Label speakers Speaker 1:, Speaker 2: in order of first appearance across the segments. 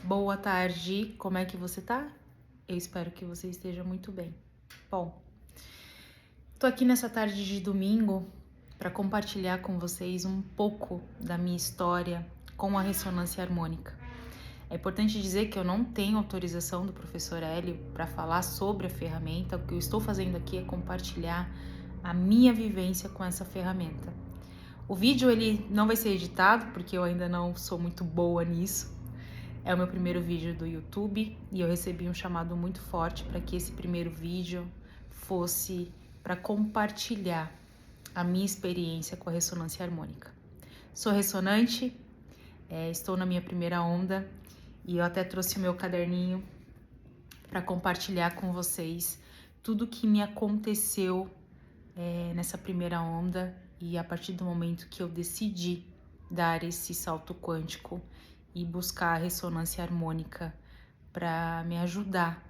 Speaker 1: Boa tarde, como é que você tá? Eu espero que você esteja muito bem. Bom, tô aqui nessa tarde de domingo para compartilhar com vocês um pouco da minha história com a ressonância harmônica. É importante dizer que eu não tenho autorização do professor Hélio para falar sobre a ferramenta. O que eu estou fazendo aqui é compartilhar a minha vivência com essa ferramenta. O vídeo ele não vai ser editado porque eu ainda não sou muito boa nisso. É o meu primeiro vídeo do YouTube e eu recebi um chamado muito forte para que esse primeiro vídeo fosse para compartilhar a minha experiência com a ressonância harmônica. Sou ressonante, estou na minha primeira onda e eu até trouxe o meu caderninho para compartilhar com vocês tudo que me aconteceu nessa primeira onda e a partir do momento que eu decidi dar esse salto quântico e buscar a ressonância harmônica para me ajudar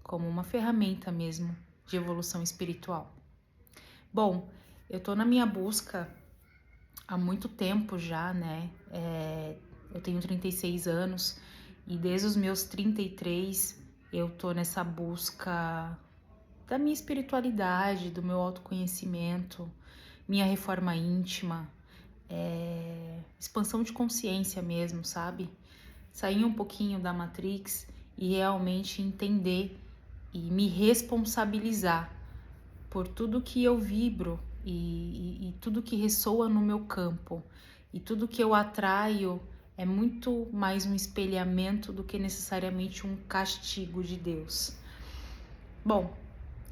Speaker 1: como uma ferramenta mesmo de evolução espiritual. Bom, eu tô na minha busca há muito tempo já, né? Eu tenho 36 anos e desde os meus 33 eu tô nessa busca da minha espiritualidade, do meu autoconhecimento, minha reforma íntima, expansão de consciência mesmo, sabe? Sair um pouquinho da Matrix e realmente entender e me responsabilizar por tudo que eu vibro e tudo que ressoa no meu campo. E tudo que eu atraio é muito mais um espelhamento do que necessariamente um castigo de Deus. Bom,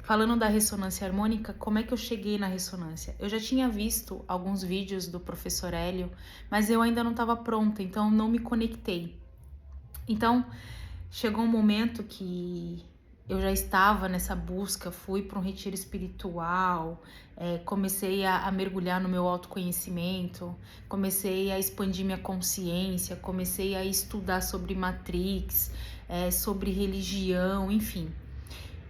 Speaker 1: falando da ressonância harmônica, como é que eu cheguei na ressonância? Eu já tinha visto alguns vídeos do professor Hélio, mas eu ainda não estava pronta, então não me conectei. Então, chegou um momento que eu já estava nessa busca, fui para um retiro espiritual, comecei a mergulhar no meu autoconhecimento, comecei a expandir minha consciência, comecei a estudar sobre Matrix, sobre religião, enfim.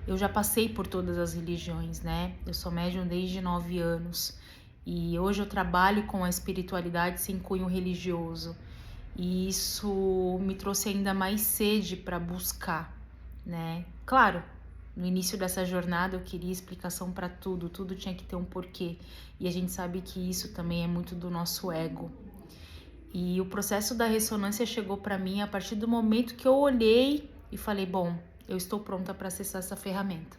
Speaker 1: Eu já passei por todas as religiões, né? Eu sou médium desde 9 anos e hoje eu trabalho com a espiritualidade sem cunho religioso. E isso me trouxe ainda mais sede para buscar, né? Claro, no início dessa jornada eu queria explicação para tudo, tudo tinha que ter um porquê. E a gente sabe que isso também é muito do nosso ego. E o processo da ressonância chegou para mim a partir do momento que eu olhei e falei, bom, eu estou pronta para acessar essa ferramenta.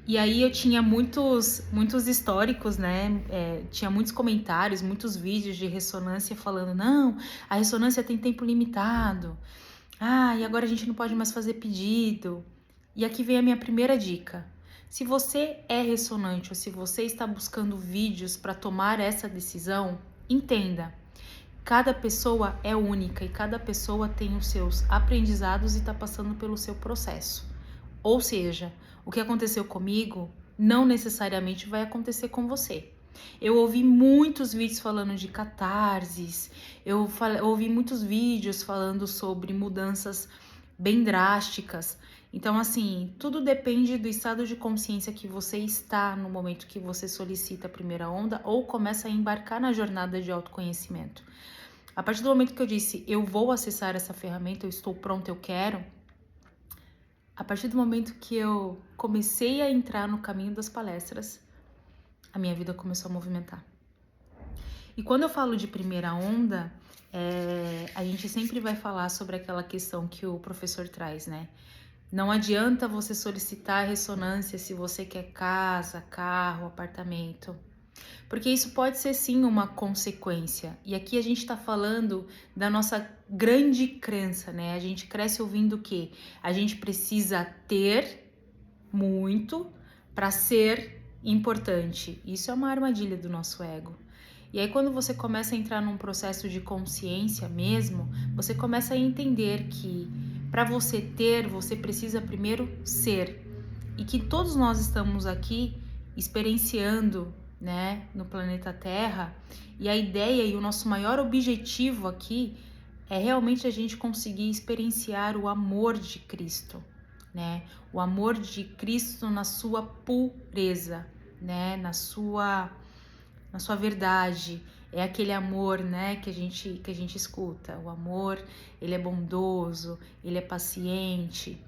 Speaker 1: E aí eu tinha muitos históricos, né? Tinha muitos comentários, muitos vídeos de ressonância falando, não, a ressonância tem tempo limitado. E agora a gente não pode mais fazer pedido. E aqui vem a minha primeira dica. Se você é ressonante ou se você está buscando vídeos para tomar essa decisão, entenda. Cada pessoa é única e cada pessoa tem os seus aprendizados e está passando pelo seu processo. Ou seja, o que aconteceu comigo não necessariamente vai acontecer com você. Eu ouvi muitos vídeos falando de catarses, ouvi muitos vídeos falando sobre mudanças bem drásticas. Então, assim, tudo depende do estado de consciência que você está no momento que você solicita a primeira onda ou começa a embarcar na jornada de autoconhecimento. A partir do momento que eu disse, eu vou acessar essa ferramenta, eu estou pronta, eu quero. A partir do momento que eu comecei a entrar no caminho das palestras, a minha vida começou a movimentar. E quando eu falo de primeira onda, a gente sempre vai falar sobre aquela questão que o professor traz, né? Não adianta você solicitar ressonância se você quer casa, carro, apartamento. Porque isso pode ser sim uma consequência. E aqui a gente está falando da nossa grande crença, né? A gente cresce ouvindo o quê? A gente precisa ter muito para ser importante. Isso é uma armadilha do nosso ego. E aí quando você começa a entrar num processo de consciência mesmo, você começa a entender que para você ter, você precisa primeiro ser. E que todos nós estamos aqui experienciando, né, no planeta Terra, e a ideia e o nosso maior objetivo aqui é realmente a gente conseguir experienciar o amor de Cristo, né? O amor de Cristo na sua pureza, né? Na sua verdade. é aquele amor, né, que a gente escuta. O amor, ele é bondoso, ele é paciente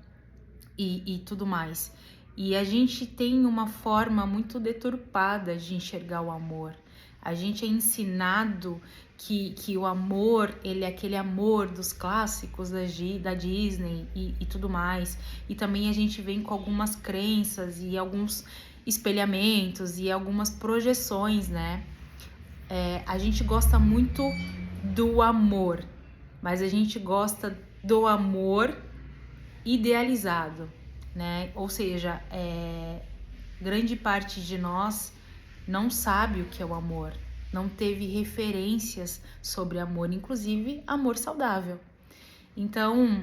Speaker 1: e tudo mais. E a gente tem uma forma muito deturpada de enxergar o amor. A gente é ensinado que o amor, ele é aquele amor dos clássicos da Disney e tudo mais. E também a gente vem com algumas crenças e alguns espelhamentos e algumas projeções, né? A gente gosta muito do amor, mas a gente gosta do amor idealizado, né? Ou seja, grande parte de nós não sabe o que é o amor, não teve referências sobre amor, inclusive amor saudável. Então,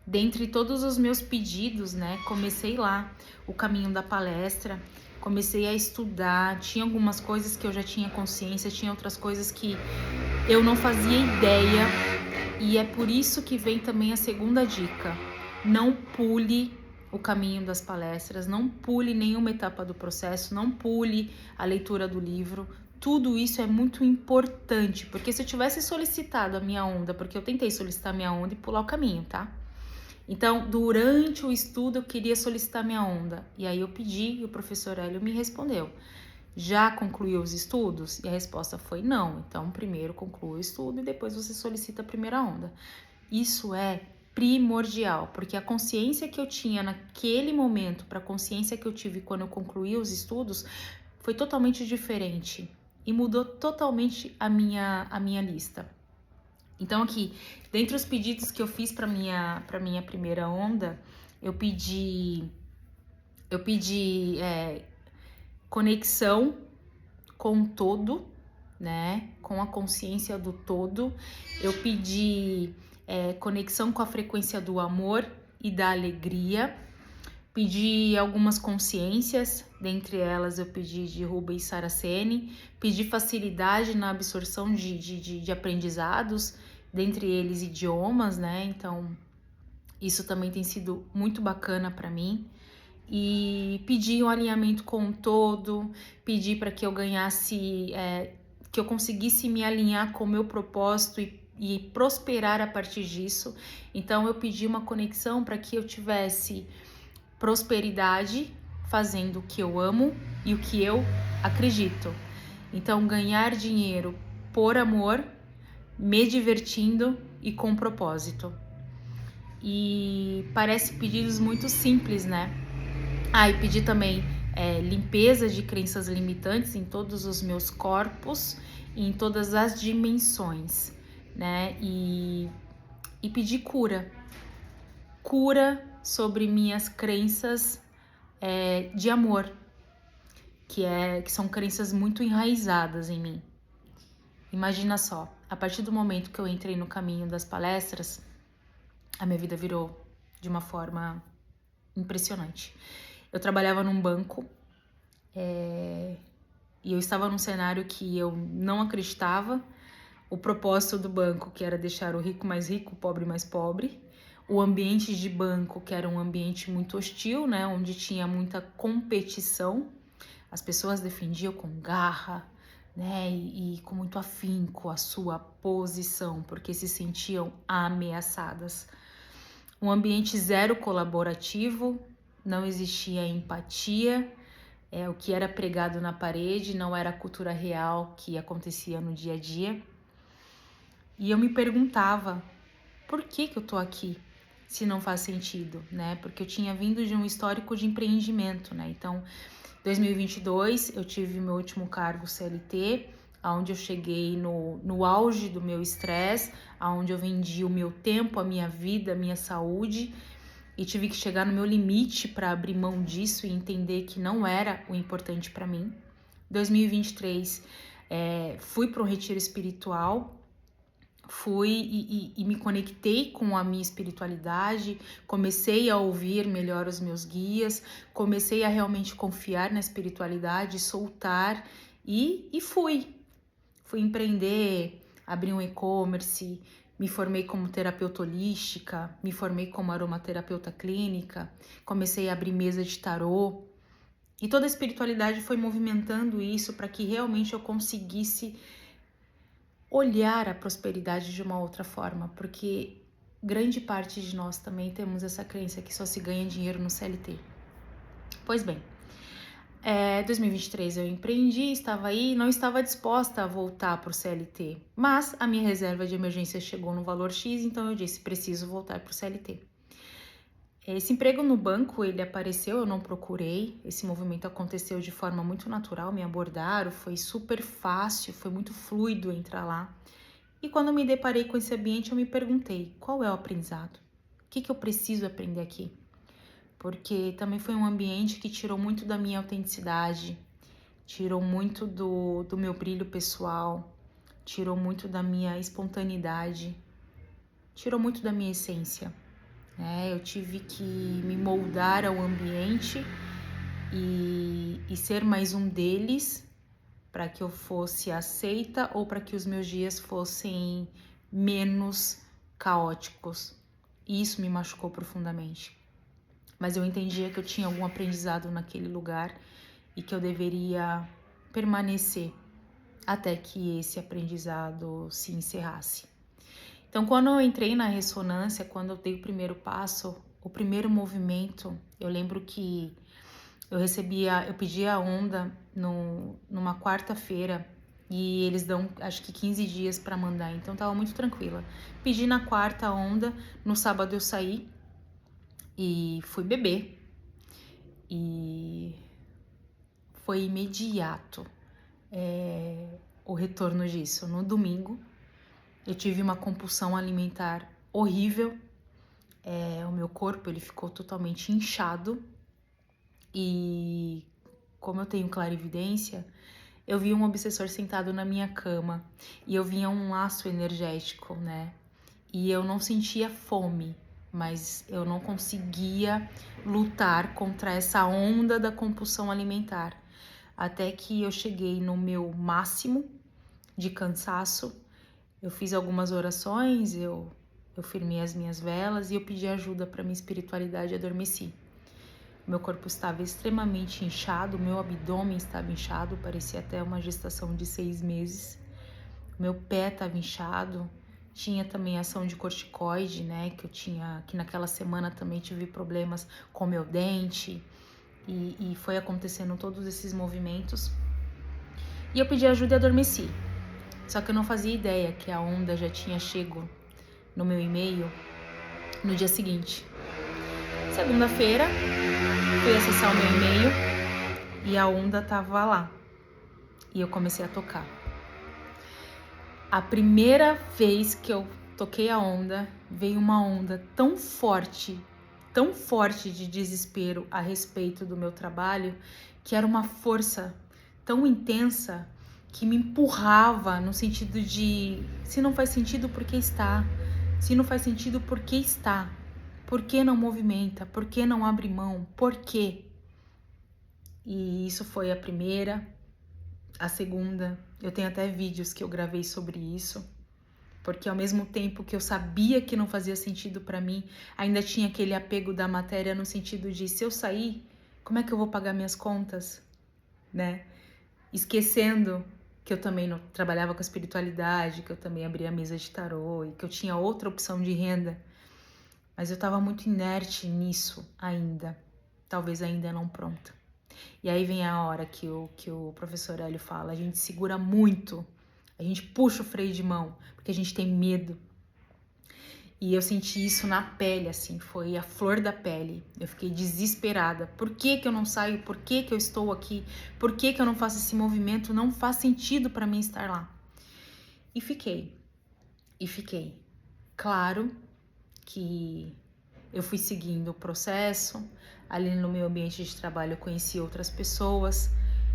Speaker 1: dentre todos os meus pedidos, né, comecei lá o caminho da palestra, comecei a estudar, tinha algumas coisas que eu já tinha consciência, tinha outras coisas que eu não fazia ideia, e é por isso que vem também a segunda dica. Não pule o caminho das palestras, não pule nenhuma etapa do processo, não pule a leitura do livro. Tudo isso é muito importante, porque se eu tivesse solicitado a minha onda, porque eu tentei solicitar a minha onda e pular o caminho, tá? Então, durante o estudo, eu queria solicitar minha onda. E aí eu pedi e o professor Hélio me respondeu: já concluiu os estudos? E a resposta foi não. Então, primeiro conclua o estudo e depois você solicita a primeira onda. Isso é primordial, porque a consciência que eu tinha naquele momento para a consciência que eu tive quando eu concluí os estudos foi totalmente diferente e mudou totalmente a minha lista. Então, aqui, dentre os pedidos que eu fiz para minha primeira onda, eu pedi conexão com o todo, né? Com a consciência do todo. Eu pedi conexão com a frequência do amor e da alegria. Pedi algumas consciências, dentre elas eu pedi de Rubens Saraceni, pedi facilidade na absorção de aprendizados, dentre eles idiomas, né? Então, isso também tem sido muito bacana para mim. E pedi um alinhamento com o todo, pedi para que eu ganhasse, que eu conseguisse me alinhar com o meu propósito e prosperar a partir disso. Então, eu pedi uma conexão para que eu tivesse prosperidade fazendo o que eu amo e o que eu acredito. Então, ganhar dinheiro por amor, me divertindo e com propósito. E parece pedidos muito simples, né? E pedi também limpeza de crenças limitantes em todos os meus corpos, em todas as dimensões, né? E pedi cura sobre minhas crenças de amor, que são crenças muito enraizadas em mim. Imagina só, a partir do momento que eu entrei no caminho das palestras, a minha vida virou de uma forma impressionante. Eu trabalhava num banco e eu estava num cenário que eu não acreditava. O propósito do banco, que era deixar o rico mais rico, o pobre mais pobre. O ambiente de banco, que era um ambiente muito hostil, né, onde tinha muita competição. As pessoas defendiam com garra, né, e com muito afinco a sua posição, porque se sentiam ameaçadas. Um ambiente zero colaborativo, não existia empatia, o que era pregado na parede não era a cultura real que acontecia no dia a dia. E eu me perguntava, por que eu tô aqui se não faz sentido, né? Porque eu tinha vindo de um histórico de empreendimento, né? Então, 2022 eu tive meu último cargo CLT, onde eu cheguei no auge do meu estresse, onde eu vendi o meu tempo, a minha vida, a minha saúde, e tive que chegar no meu limite para abrir mão disso e entender que não era o importante para mim. 2023 fui para um retiro espiritual, fui e me conectei com a minha espiritualidade, comecei a ouvir melhor os meus guias, comecei a realmente confiar na espiritualidade, soltar e fui empreender, abri um e-commerce, me formei como terapeuta holística, me formei como aromaterapeuta clínica, comecei a abrir mesa de tarô, e toda a espiritualidade foi movimentando isso para que realmente eu conseguisse olhar a prosperidade de uma outra forma, porque grande parte de nós também temos essa crença que só se ganha dinheiro no CLT. Pois bem, 2023 eu empreendi, estava aí, não estava disposta a voltar para o CLT, mas a minha reserva de emergência chegou no valor X, então eu disse, preciso voltar para o CLT. Esse emprego no banco, ele apareceu, eu não procurei, esse movimento aconteceu de forma muito natural, me abordaram, foi super fácil, foi muito fluido entrar lá. E quando eu me deparei com esse ambiente, eu me perguntei, qual é o aprendizado? O que eu preciso aprender aqui? Porque também foi um ambiente que tirou muito da minha autenticidade, tirou muito do meu brilho pessoal, tirou muito da minha espontaneidade, tirou muito da minha essência. Eu tive que me moldar ao ambiente e ser mais um deles para que eu fosse aceita ou para que os meus dias fossem menos caóticos. E isso me machucou profundamente. Mas eu entendia que eu tinha algum aprendizado naquele lugar e que eu deveria permanecer até que esse aprendizado se encerrasse. Então, quando eu entrei na ressonância, quando eu dei o primeiro passo, o primeiro movimento, eu lembro que eu pedi a onda numa quarta-feira e eles dão acho que 15 dias para mandar, então tava muito tranquila. Pedi na quarta onda, no sábado eu saí e fui beber e foi imediato o retorno disso. No domingo eu tive uma compulsão alimentar horrível, o meu corpo ele ficou totalmente inchado e como eu tenho clarividência, eu vi um obsessor sentado na minha cama e eu via um laço energético, né? E eu não sentia fome, mas eu não conseguia lutar contra essa onda da compulsão alimentar. Até que eu cheguei no meu máximo de cansaço, eu fiz algumas orações, eu firmei as minhas velas e eu pedi ajuda para minha espiritualidade e adormeci. Meu corpo estava extremamente inchado, meu abdômen estava inchado, parecia até uma gestação de 6 meses. Meu pé estava inchado, tinha também ação de corticoide, né? Que naquela semana também tive problemas com meu dente e foi acontecendo todos esses movimentos. E eu pedi ajuda e adormeci. Só que eu não fazia ideia que a onda já tinha chego no meu e-mail no dia seguinte. Segunda-feira, fui acessar o meu e-mail e a onda tava lá. E eu comecei a tocar. A primeira vez que eu toquei a onda, veio uma onda tão forte de desespero a respeito do meu trabalho, que era uma força tão intensa que me empurrava no sentido de se não faz sentido, por que está? Se não faz sentido, por que está? Por que não movimenta? Por que não abre mão? Por quê? E isso foi a primeira. A segunda, eu tenho até vídeos que eu gravei sobre isso, porque ao mesmo tempo que eu sabia que não fazia sentido para mim, ainda tinha aquele apego da matéria no sentido de se eu sair, como é que eu vou pagar minhas contas, né? Esquecendo que eu também não trabalhava com espiritualidade, que eu também abria a mesa de tarô e que eu tinha outra opção de renda, mas eu estava muito inerte nisso ainda, talvez ainda não pronta. E aí vem a hora que o professor Hélio fala, a gente segura muito, a gente puxa o freio de mão, porque a gente tem medo. E eu senti isso na pele, assim, foi a flor da pele. Eu fiquei desesperada. Por que que eu não saio? Por que que eu estou aqui? Por que que eu não faço esse movimento? Não faz sentido para mim estar lá. E fiquei. Claro que eu fui seguindo o processo, ali no meu ambiente de trabalho eu conheci outras pessoas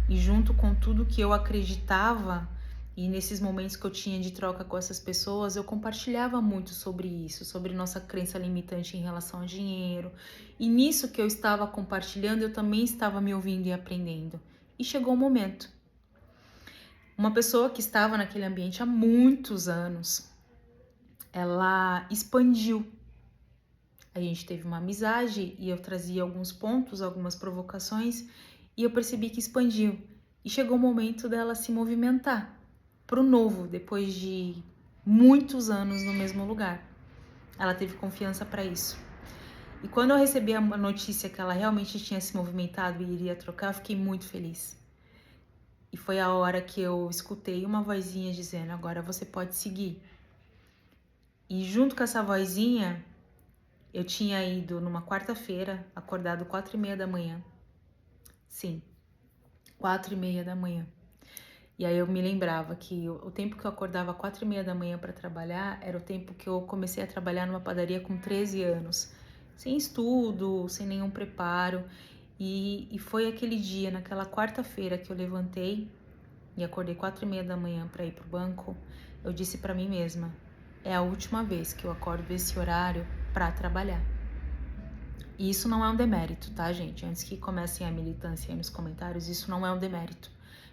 Speaker 1: e junto com tudo que eu acreditava e nesses momentos que eu tinha de troca com essas pessoas, eu compartilhava muito sobre isso, sobre nossa crença limitante em relação ao dinheiro. E nisso que eu estava compartilhando, eu também estava me ouvindo e aprendendo. E chegou o momento. Uma pessoa que estava naquele ambiente há muitos anos, ela expandiu. A gente teve uma amizade e eu trazia alguns pontos, algumas provocações e eu percebi que expandiu. E chegou o momento dela se movimentar. pro novo, depois de muitos anos no mesmo lugar. Ela teve confiança para isso. E quando eu recebi a notícia que ela realmente tinha se movimentado e iria trocar, eu fiquei muito feliz. E foi a hora que eu escutei uma vozinha dizendo: agora você pode seguir. E junto com essa vozinha, eu tinha ido numa quarta-feira, acordado 4h30 da manhã. Sim, 4h30 da manhã. E aí eu me lembrava que o tempo que eu acordava 4h30 da manhã para trabalhar era o tempo que eu comecei a trabalhar numa padaria com 13 anos. Sem estudo, sem nenhum preparo. E foi aquele dia, naquela quarta-feira, que eu levantei e acordei 4h30 da manhã para ir pro banco. Eu disse para mim mesma: é a última vez que eu acordo desse horário para trabalhar. E isso não é um demérito, tá, gente? Antes que comecem a militância aí nos comentários, isso não é um demérito.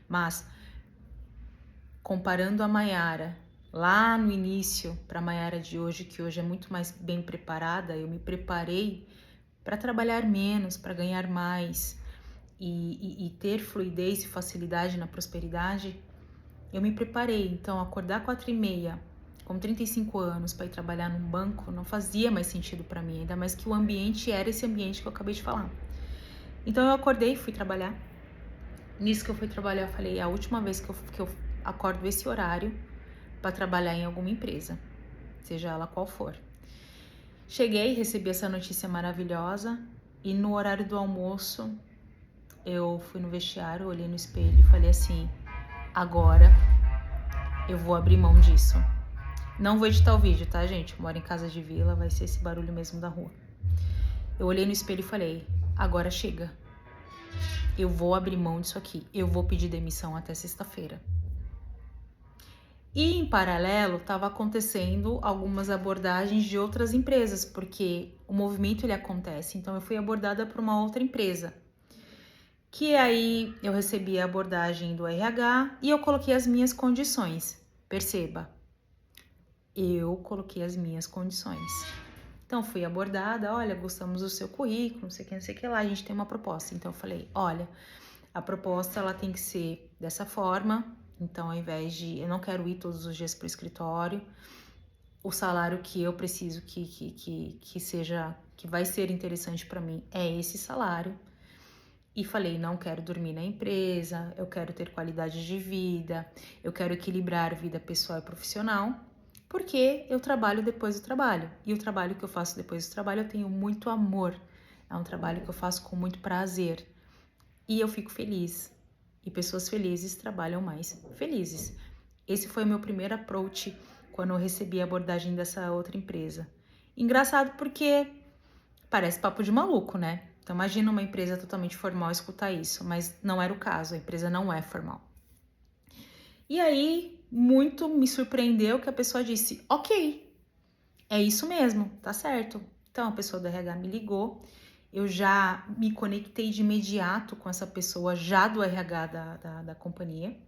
Speaker 1: Mas, comparando a Maiara lá no início para a Maiara de hoje, que hoje é muito mais bem preparada, eu me preparei para trabalhar menos, para ganhar mais e ter fluidez e facilidade na prosperidade. Eu me preparei, então acordar 4h30 com 35 anos para ir trabalhar num banco não fazia mais sentido para mim, ainda mais que o ambiente era esse ambiente que eu acabei de falar. Então eu acordei e fui trabalhar. Nisso que eu fui trabalhar, eu falei: é a última vez que eu acordo esse horário para trabalhar em alguma empresa, seja ela qual for. Cheguei, recebi essa notícia maravilhosa e no horário do almoço eu fui no vestiário, olhei no espelho e falei assim: agora eu vou abrir mão disso. Não vou editar o vídeo, tá, gente? Eu moro em casa de vila, vai ser esse barulho mesmo da rua. Eu olhei no espelho e falei: agora chega. Eu vou abrir mão disso aqui. Eu vou pedir demissão até sexta-feira. E em paralelo, estava acontecendo algumas abordagens de outras empresas, porque o movimento ele acontece. Então eu fui abordada por uma outra empresa. Que aí eu recebi a abordagem do RH e eu coloquei as minhas condições. Perceba, eu coloquei as minhas condições. Então fui abordada: olha, gostamos do seu currículo, não sei o que lá, a gente tem uma proposta. Então eu falei: olha, a proposta ela tem que ser dessa forma. Então, ao invés de eu não quero ir todos os dias para o escritório, o salário que eu preciso que seja, que vai ser interessante para mim é esse salário. E falei: não quero dormir na empresa, eu quero ter qualidade de vida, eu quero equilibrar vida pessoal e profissional, porque eu trabalho depois do trabalho. E o trabalho que eu faço depois do trabalho eu tenho muito amor. É um trabalho que eu faço com muito prazer. E eu fico feliz. E pessoas felizes trabalham mais felizes. Esse foi o meu primeiro approach quando eu recebi a abordagem dessa outra empresa. Engraçado porque parece papo de maluco, né? Então imagina uma empresa totalmente formal escutar isso, mas não era o caso, a empresa não é formal. E aí, muito me surpreendeu que a pessoa disse: ok, é isso mesmo, tá certo. Então a pessoa do RH me ligou, eu já me conectei de imediato com essa pessoa já do RH da companhia.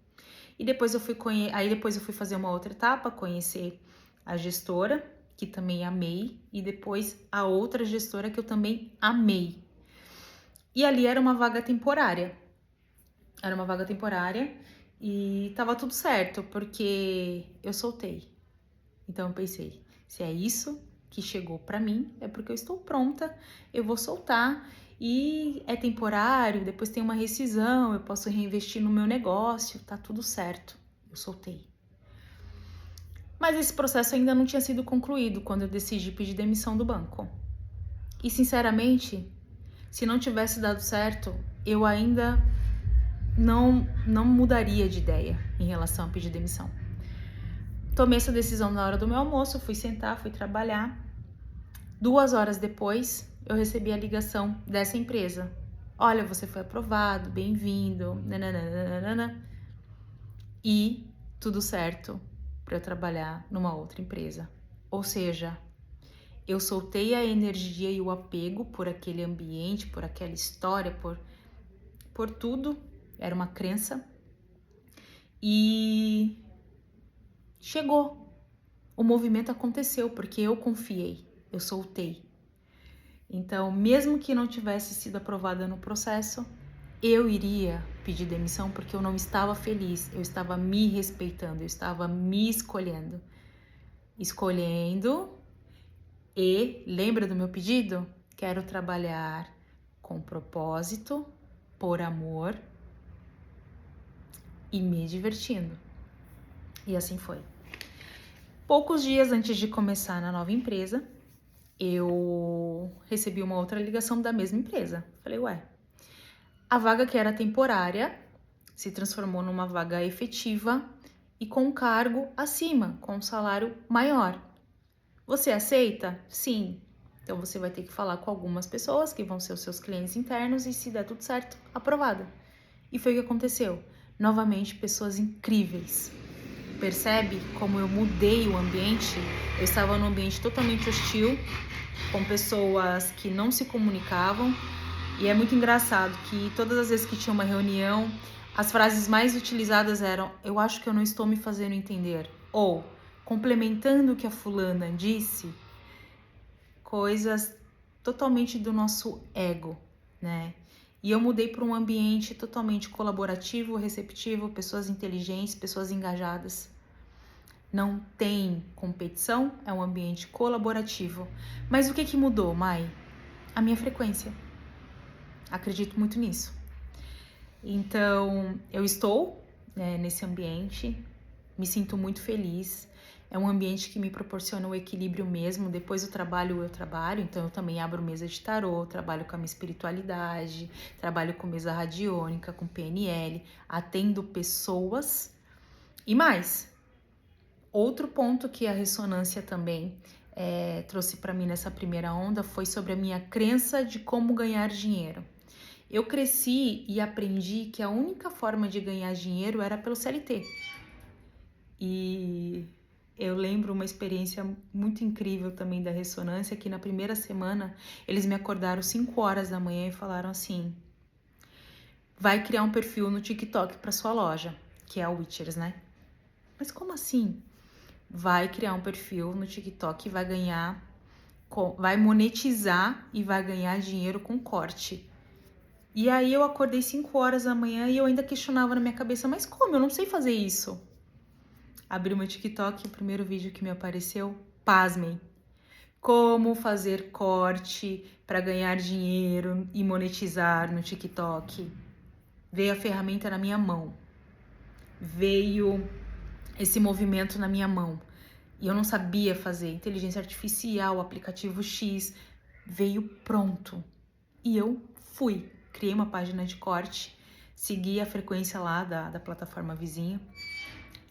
Speaker 1: E depois eu fui fazer uma outra etapa, conhecer a gestora, que também amei, e depois a outra gestora que eu também amei. E ali era uma vaga temporária. Era uma vaga temporária e tava tudo certo, porque eu soltei. Então eu pensei: se é isso que chegou pra mim, é porque eu estou pronta, eu vou soltar. E é temporário, depois tem uma rescisão, eu posso reinvestir no meu negócio, tá tudo certo. Eu soltei. Mas esse processo ainda não tinha sido concluído quando eu decidi pedir demissão do banco. E sinceramente, se não tivesse dado certo, eu ainda não mudaria de ideia em relação a pedir demissão. Tomei essa decisão na hora do meu almoço, fui sentar, fui trabalhar. 2 horas depois, eu recebi a ligação dessa empresa: olha, você foi aprovado, bem-vindo, nananana. E tudo certo para eu trabalhar numa outra empresa. Ou seja, eu soltei a energia e o apego por aquele ambiente, por aquela história, por tudo. Era uma crença. E chegou. O movimento aconteceu porque eu confiei, eu soltei. Então, mesmo que não tivesse sido aprovada no processo, eu iria pedir demissão porque eu não estava feliz, eu estava me respeitando, eu estava me escolhendo. E lembra do meu pedido? Quero trabalhar com propósito, por amor e me divertindo. E assim foi. Poucos dias antes de começar na nova empresa, eu recebi uma outra ligação da mesma empresa. Falei, ué, a vaga que era temporária se transformou numa vaga efetiva e com um cargo acima, com um salário maior. Você aceita? Sim. Então você vai ter que falar com algumas pessoas que vão ser os seus clientes internos e, se der tudo certo, aprovada. E foi o que aconteceu. Novamente, pessoas incríveis. Percebe como eu mudei o ambiente? Eu estava num ambiente totalmente hostil, com pessoas que não se comunicavam. E é muito engraçado que todas as vezes que tinha uma reunião, as frases mais utilizadas eram: eu acho que eu não estou me fazendo entender. Ou, complementando o que a fulana disse, coisas totalmente do nosso ego, né? E eu mudei para um ambiente totalmente colaborativo, receptivo, pessoas inteligentes, pessoas engajadas. Não tem competição, é um ambiente colaborativo. Mas o que mudou, Mai? A minha frequência. Acredito muito nisso. Então, eu estou, né, nesse ambiente, me sinto muito feliz. É um ambiente que me proporciona o equilíbrio mesmo. Depois do trabalho, eu trabalho. Então, eu também abro mesa de tarô, trabalho com a minha espiritualidade, trabalho com mesa radiônica, com PNL, atendo pessoas. E mais, outro ponto que a ressonância também trouxe para mim nessa primeira onda foi sobre a minha crença de como ganhar dinheiro. Eu cresci e aprendi que a única forma de ganhar dinheiro era pelo CLT. E eu lembro uma experiência muito incrível também da ressonância, que na primeira semana eles me acordaram 5 horas da manhã e falaram assim: vai criar um perfil no TikTok para sua loja, que é a Witchers, né? Mas como assim? Vai criar um perfil no TikTok e vai monetizar e vai ganhar dinheiro com corte. E aí eu acordei 5 horas da manhã e eu ainda questionava na minha cabeça, mas como? Eu não sei fazer isso. Abri meu TikTok e o primeiro vídeo que me apareceu, pasmem, como fazer corte para ganhar dinheiro e monetizar no TikTok. Veio a ferramenta na minha mão. Veio esse movimento na minha mão. E eu não sabia fazer. Inteligência artificial, aplicativo X, veio pronto. E eu fui. Criei uma página de corte, segui a frequência lá da plataforma vizinha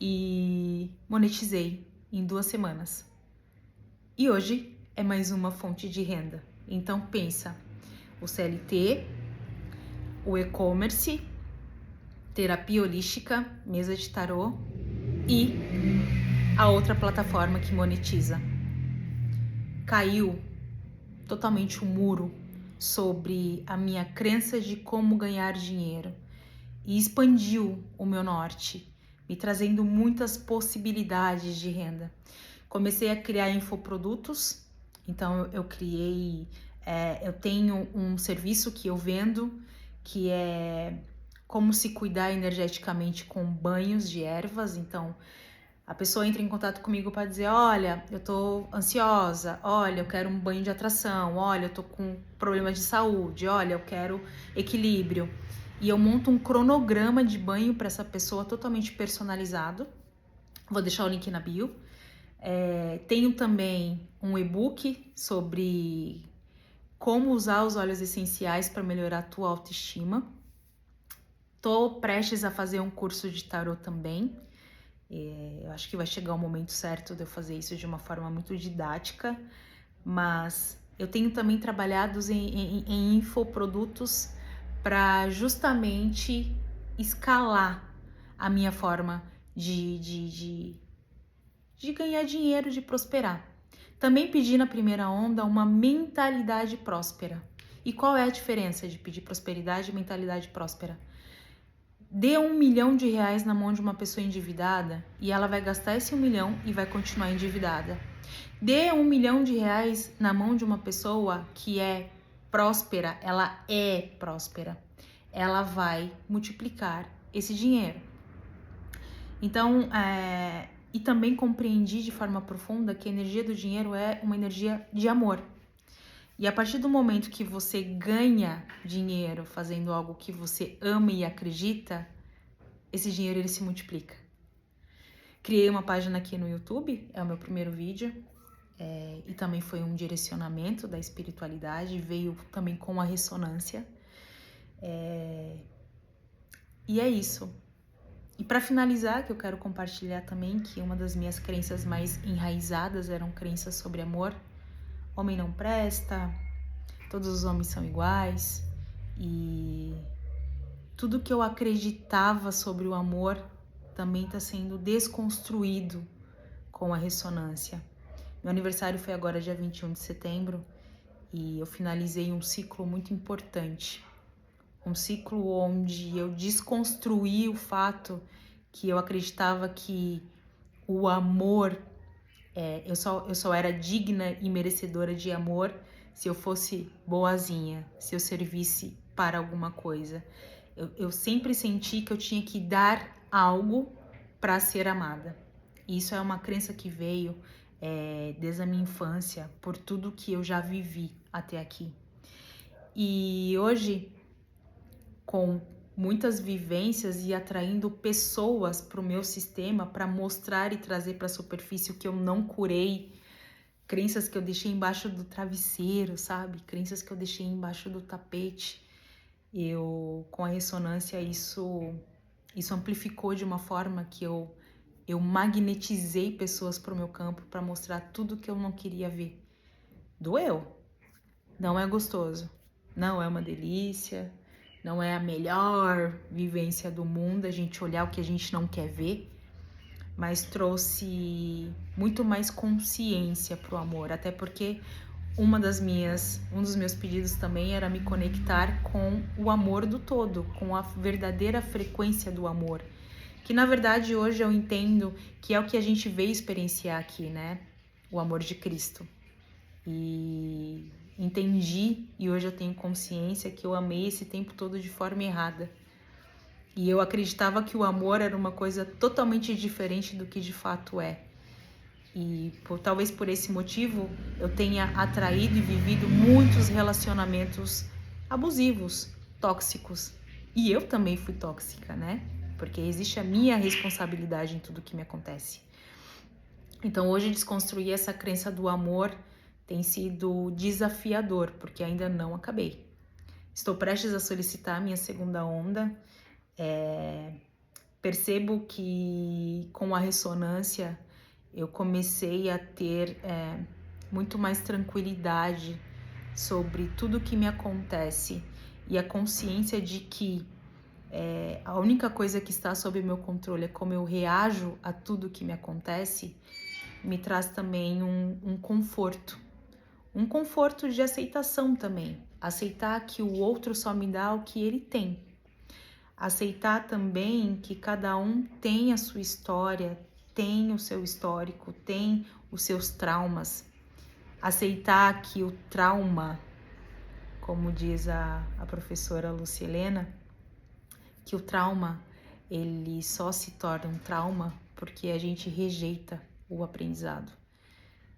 Speaker 1: e monetizei em 2 semanas. E hoje é mais uma fonte de renda. Então pensa, o CLT, o e-commerce, terapia holística, mesa de tarô e a outra plataforma que monetiza. Caiu totalmente o muro sobre a minha crença de como ganhar dinheiro e expandiu o meu norte, me trazendo muitas possibilidades de renda. Comecei a criar infoprodutos, então eu tenho um serviço que eu vendo, que é como se cuidar energeticamente com banhos de ervas. Então a pessoa entra em contato comigo para dizer: olha, eu tô ansiosa, olha, eu quero um banho de atração, olha, eu tô com problemas de saúde, olha, eu quero equilíbrio. E eu monto um cronograma de banho para essa pessoa totalmente personalizado. Vou deixar o link na bio. Tenho também um e-book sobre como usar os óleos essenciais para melhorar a tua autoestima. Tô prestes a fazer um curso de tarô também. Eu acho que vai chegar o momento certo de eu fazer isso de uma forma muito didática, mas eu tenho também trabalhado em infoprodutos para justamente escalar a minha forma de ganhar dinheiro, de prosperar. Também pedi na primeira onda uma mentalidade próspera. E qual é a diferença de pedir prosperidade e mentalidade próspera? Dê R$1 milhão na mão de uma pessoa endividada e ela vai gastar esse 1 milhão e vai continuar endividada. Dê R$1 milhão na mão de uma pessoa que é próspera, ela é próspera. ela vai multiplicar esse dinheiro. Então, e também compreendi de forma profunda que a energia do dinheiro é uma energia de amor. E a partir do momento que você ganha dinheiro fazendo algo que você ama e acredita, esse dinheiro ele se multiplica. Criei uma página aqui no YouTube, é o meu primeiro vídeo, e também foi um direcionamento da espiritualidade, veio também com a ressonância. E é isso. E para finalizar, que eu quero compartilhar também que uma das minhas crenças mais enraizadas eram crenças sobre amor. Homem não presta, todos os homens são iguais, e tudo que eu acreditava sobre o amor também está sendo desconstruído com a ressonância. Meu aniversário foi agora dia 21 de setembro e eu finalizei um ciclo muito importante. Um ciclo onde eu desconstruí o fato que eu acreditava que o amor, eu só era digna e merecedora de amor se eu fosse boazinha, se eu servisse para alguma coisa. Eu sempre senti que eu tinha que dar algo para ser amada. E isso é uma crença que veio desde a minha infância, por tudo que eu já vivi até aqui. E hoje, com muitas vivências e atraindo pessoas para o meu sistema para mostrar e trazer para a superfície o que eu não curei, crenças que eu deixei embaixo do travesseiro, sabe? Crenças que eu deixei embaixo do tapete. Com a ressonância, isso amplificou de uma forma que eu magnetizei pessoas para o meu campo para mostrar tudo que eu não queria ver. Doeu. Não é gostoso. Não é uma delícia. Não é a melhor vivência do mundo a gente olhar o que a gente não quer ver, mas trouxe muito mais consciência para o amor, até porque um dos meus pedidos também era me conectar com o amor do todo, com a verdadeira frequência do amor, que na verdade hoje eu entendo que é o que a gente veio experienciar aqui, né? O amor de Cristo. E entendi, e hoje eu tenho consciência que eu amei esse tempo todo de forma errada. E eu acreditava que o amor era uma coisa totalmente diferente do que de fato é. E talvez por esse motivo eu tenha atraído e vivido muitos relacionamentos abusivos, tóxicos. E eu também fui tóxica, né? Porque existe a minha responsabilidade em tudo que me acontece. Então hoje desconstruir essa crença do amor tem sido desafiador, porque ainda não acabei. Estou prestes a solicitar a minha segunda onda. Percebo que com a ressonância eu comecei a ter muito mais tranquilidade sobre tudo que me acontece e a consciência de que a única coisa que está sob meu controle é como eu reajo a tudo que me acontece, me traz também um conforto de aceitação também, aceitar que o outro só me dá o que ele tem, aceitar também que cada um tem a sua história, tem o seu histórico, tem os seus traumas, aceitar que o trauma, como diz a professora Lucilena, que o trauma ele só se torna um trauma porque a gente rejeita o aprendizado.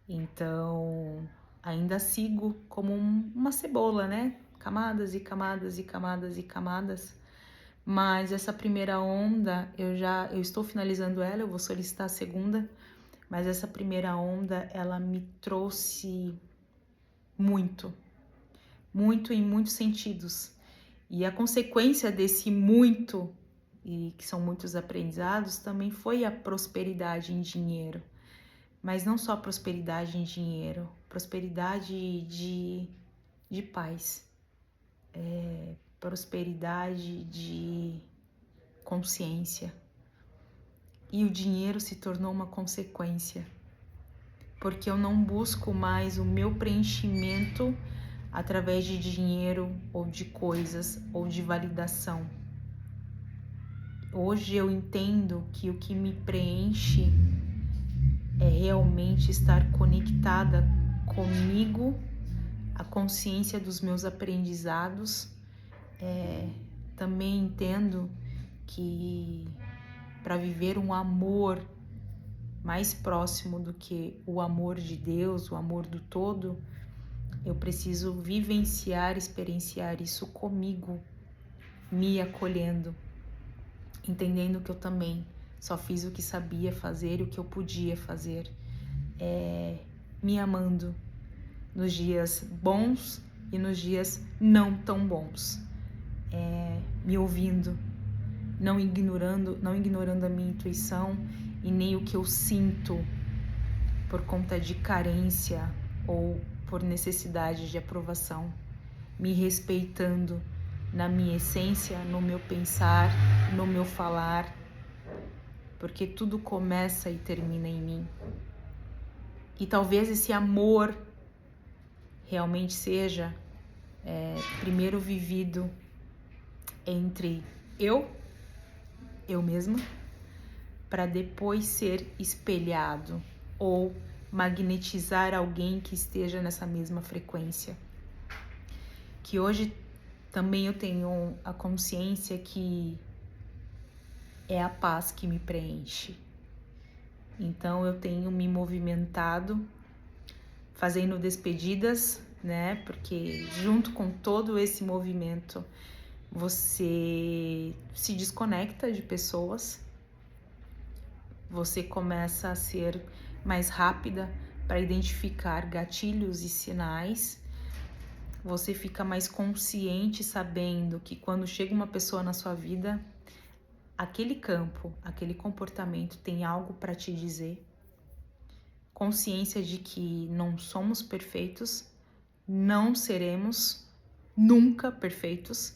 Speaker 1: Então, ainda sigo como uma cebola, né? Camadas e camadas e camadas e camadas. Mas essa primeira onda, eu estou finalizando ela, eu vou solicitar a segunda. Mas essa primeira onda, ela me trouxe muito em muitos sentidos. E a consequência desse muito, e que são muitos aprendizados, também foi a prosperidade em dinheiro. Mas não só prosperidade em dinheiro, prosperidade de paz, prosperidade de consciência. E o dinheiro se tornou uma consequência, porque eu não busco mais o meu preenchimento através de dinheiro ou de coisas ou de validação. Hoje eu entendo que o que me preenche é realmente estar conectada comigo, a consciência dos meus aprendizados, também entendo que para viver um amor mais próximo do que o amor de Deus, o amor do todo, eu preciso vivenciar, experienciar isso comigo, me acolhendo, entendendo que eu também só fiz o que sabia fazer e o que eu podia fazer, me amando nos dias bons e nos dias não tão bons, me ouvindo, não ignorando a minha intuição e nem o que eu sinto por conta de carência ou por necessidade de aprovação, me respeitando na minha essência, no meu pensar, no meu falar, porque tudo começa e termina em mim. E talvez esse amor realmente seja primeiro vivido entre eu mesma, para depois ser espelhado ou magnetizar alguém que esteja nessa mesma frequência. Que hoje também eu tenho a consciência que é a paz que me preenche. Então eu tenho me movimentado, fazendo despedidas, né? Porque junto com todo esse movimento, você se desconecta de pessoas, você começa a ser mais rápida para identificar gatilhos e sinais, você fica mais consciente sabendo que quando chega uma pessoa na sua vida, aquele campo, aquele comportamento tem algo para te dizer. Consciência de que não somos perfeitos, não seremos nunca perfeitos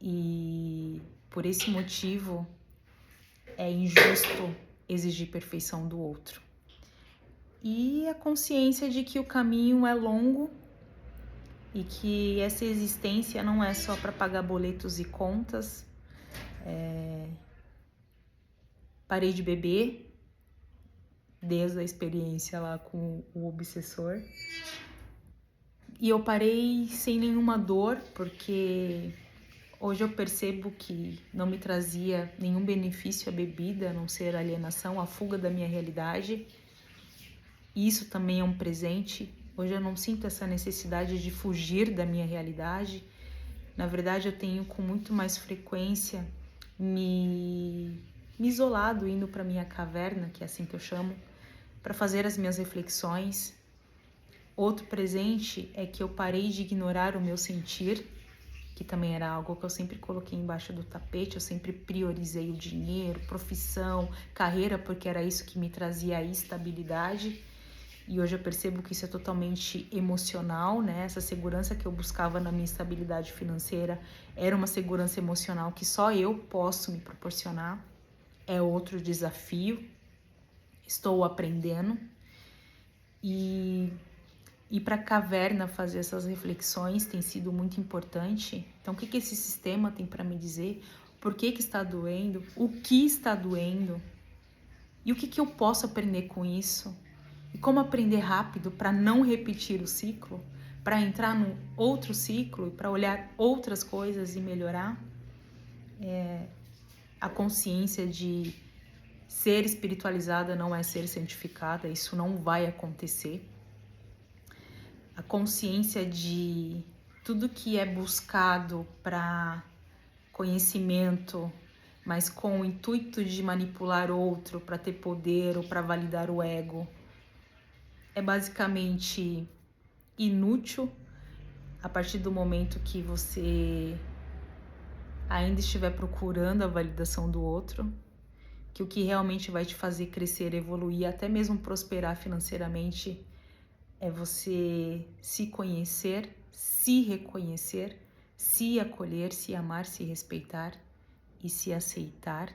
Speaker 1: e por esse motivo é injusto exigir perfeição do outro. E a consciência de que o caminho é longo e que essa existência não é só para pagar boletos e contas. Parei de beber desde a experiência lá com o obsessor. E eu parei sem nenhuma dor, porque hoje eu percebo que não me trazia nenhum benefício a bebida, a não ser a alienação, a fuga da minha realidade. E isso também é um presente. Hoje eu não sinto essa necessidade de fugir da minha realidade. Na verdade, eu tenho com muito mais frequência me isolado, indo para minha caverna, que é assim que eu chamo, para fazer as minhas reflexões. Outro presente é que eu parei de ignorar o meu sentir, que também era algo que eu sempre coloquei embaixo do tapete. Eu sempre priorizei o dinheiro, profissão, carreira, porque era isso que me trazia a estabilidade. E hoje eu percebo que isso é totalmente emocional, né? Essa segurança que eu buscava na minha estabilidade financeira era uma segurança emocional que só eu posso me proporcionar. É outro desafio. Estou aprendendo. E ir para a caverna fazer essas reflexões tem sido muito importante. Então, o que esse sistema tem para me dizer? Por que está doendo? O que está doendo? E o que eu posso aprender com isso? E como aprender rápido para não repetir o ciclo? Para entrar num outro ciclo e para olhar outras coisas e melhorar? A consciência de ser espiritualizada não é ser santificada. Isso não vai acontecer. A consciência de tudo que é buscado para conhecimento, mas com o intuito de manipular outro para ter poder ou para validar o ego, é basicamente inútil a partir do momento que você ainda estiver procurando a validação do outro, que o que realmente vai te fazer crescer, evoluir, até mesmo prosperar financeiramente, é você se conhecer, se reconhecer, se acolher, se amar, se respeitar e se aceitar.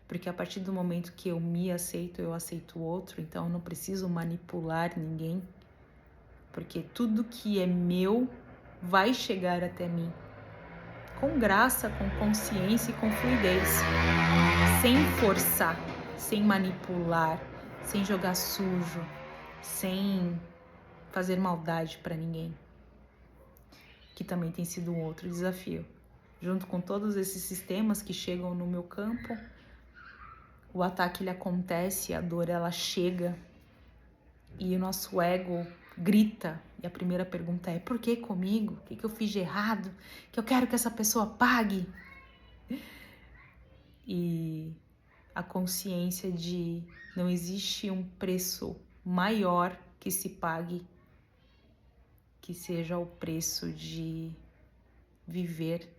Speaker 1: Porque a partir do momento que eu me aceito, eu aceito o outro. Então eu não preciso manipular ninguém, porque tudo que é meu vai chegar até mim com graça, com consciência e com fluidez, sem forçar, sem manipular, sem jogar sujo, sem fazer maldade para ninguém, que também tem sido um outro desafio. junto com todos esses sistemas que chegam no meu campo, o ataque ele acontece, a dor ela chega e o nosso ego grita. E a primeira pergunta é: por que comigo? O que eu fiz de errado? Que eu quero que essa pessoa pague? E a consciência de não existe um preço maior que se pague que seja o preço de viver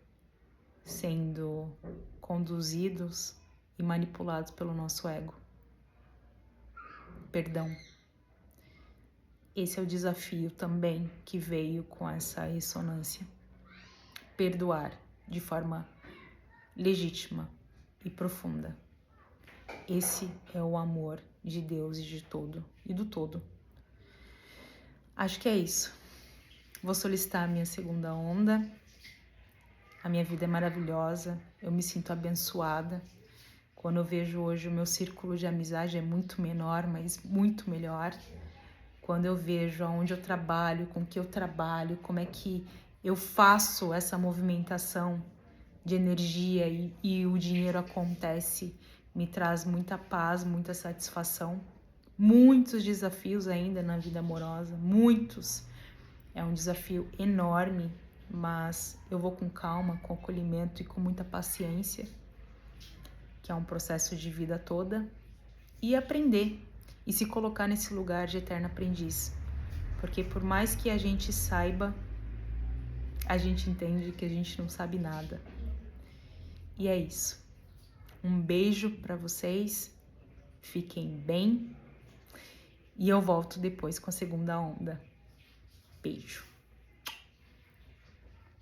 Speaker 1: sendo conduzidos e manipulados pelo nosso ego. Perdão. Esse é o desafio também que veio com essa ressonância. Perdoar de forma legítima e profunda. Esse é o amor de Deus e do todo. Acho que é isso. Vou solicitar a minha segunda onda. A minha vida é maravilhosa, eu me sinto abençoada. Quando eu vejo hoje o meu círculo de amizade é muito menor, mas muito melhor. Quando eu vejo aonde eu trabalho, com que eu trabalho, como é que eu faço essa movimentação de energia e o dinheiro acontece, me traz muita paz, muita satisfação. Muitos desafios ainda na vida amorosa, muitos. É um desafio enorme, mas eu vou com calma, com acolhimento e com muita paciência, que é um processo de vida toda, e aprender e se colocar nesse lugar de eterno aprendiz. Porque por mais que a gente saiba, a gente entende que a gente não sabe nada. E é isso. Um beijo para vocês, fiquem bem e eu volto depois com a segunda onda. Beijo.